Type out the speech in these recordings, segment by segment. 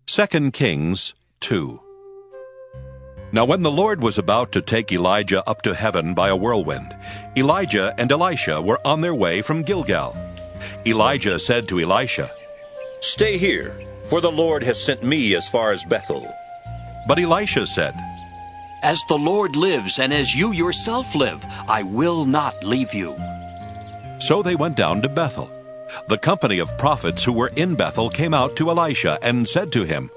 2 Kings 2. Now when the Lord was about to take Elijah up to heaven by a whirlwind, Elijah and Elisha were on their way from Gilgal. Elijah said to Elisha, "Stay here, for the Lord has sent me as far as Bethel." But Elisha said, "As the Lord lives, and as you yourself live, I will not leave you." So they went down to Bethel. The company of prophets who were in Bethel came out to Elisha and said to him,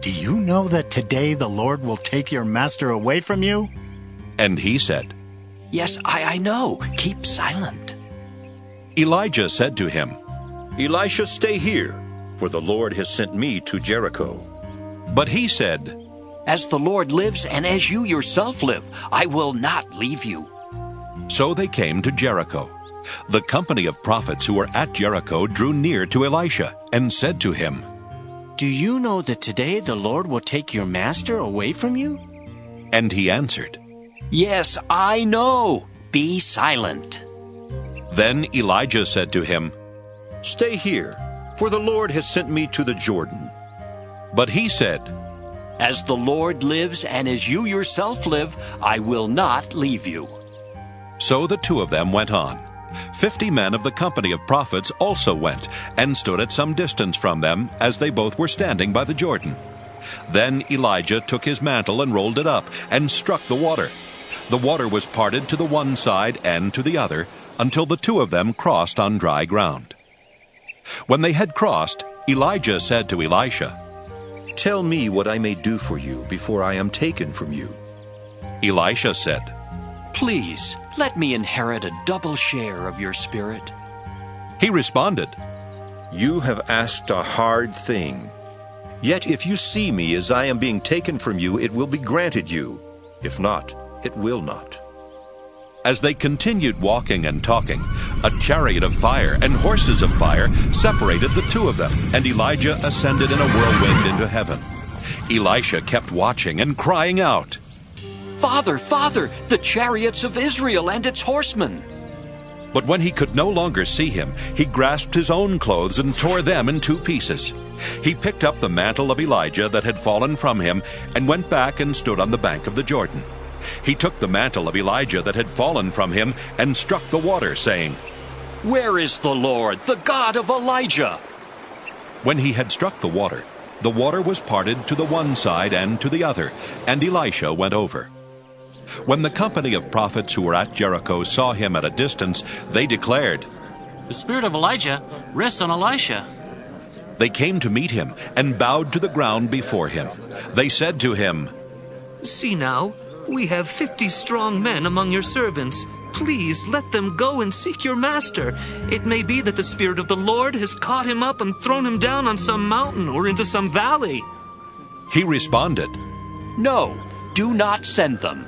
"Do you know that today the Lord will take your master away from you?" And he said, "Yes, I know. Keep silent." Elijah said to him, "Elisha, stay here, for the Lord has sent me to Jericho." But he said, "As the Lord lives, and as you yourself live, I will not leave you." So they came to Jericho. The company of prophets who were at Jericho drew near to Elisha and said to him, "Do you know that today the Lord will take your master away from you?" And he answered, "Yes, I know. Be silent." Then Elijah said to him, "Stay here, for the Lord has sent me to the Jordan." But he said, "As the Lord lives, and as you yourself live, I will not leave you." So the two of them went on. 50 men of the company of prophets also went, and stood at some distance from them, as they both were standing by the Jordan. Then Elijah took his mantle and rolled it up, and struck the water. The water was parted to the one side and to the other, until the two of them crossed on dry ground. When they had crossed, Elijah said to Elisha, "Tell me what I may do for you before I am taken from you." Elisha said, "Please, let me inherit a double share of your spirit." He responded, "You have asked a hard thing. Yet if you see me as I am being taken from you, it will be granted you. If not, it will not." As they continued walking and talking, a chariot of fire and horses of fire separated the two of them, and Elijah ascended in a whirlwind into heaven. Elisha kept watching and crying out, "Father, Father, the chariots of Israel and its horsemen!" But when he could no longer see him, he grasped his own clothes and tore them in 2 pieces. He picked up the mantle of Elijah that had fallen from him and went back and stood on the bank of the Jordan. He took the mantle of Elijah that had fallen from him and struck the water, saying, "Where is the Lord, the God of Elijah?" When he had struck the water was parted to the one side and to the other, and Elisha went over. When the company of prophets who were at Jericho saw him at a distance, they declared, "The spirit of Elijah rests on Elisha." They came to meet him and bowed to the ground before him. They said to him, "See now, we have 50 strong men among your servants. Please let them go and seek your master. It may be that the Spirit of the Lord has caught him up and thrown him down on some mountain or into some valley." He responded, "No, do not send them."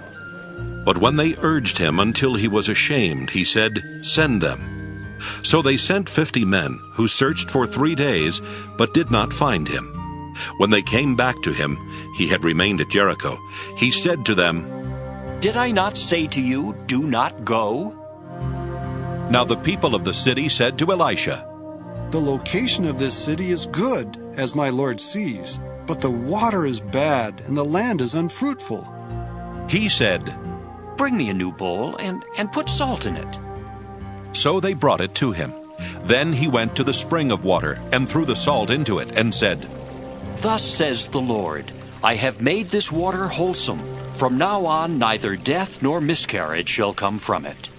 But when they urged him until he was ashamed, he said, "Send them." So they sent 50 men, who searched for 3 days, but did not find him. When they came back to him, he had remained at Jericho. He said to them, "Did I not say to you, do not go?" Now the people of the city said to Elisha, "The location of this city is good, as my lord sees, but the water is bad and the land is unfruitful." He said, "Bring me a new bowl and put salt in it." So they brought it to him. Then he went to the spring of water and threw the salt into it and said, "Thus says the Lord, I have made this water wholesome. From now on neither death nor miscarriage shall come from it."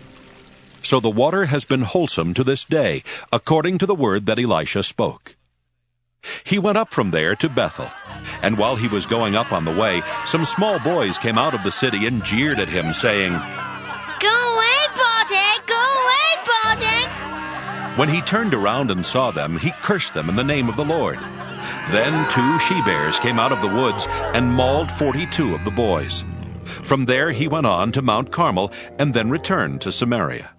So the water has been wholesome to this day, according to the word that Elisha spoke. He went up from there to Bethel, and while he was going up on the way, some small boys came out of the city and jeered at him, saying, "Go away, Baldy! Go away, Baldy!" When he turned around and saw them, he cursed them in the name of the Lord. Then 2 she-bears came out of the woods and mauled 42 of the boys. From there he went on to Mount Carmel and then returned to Samaria.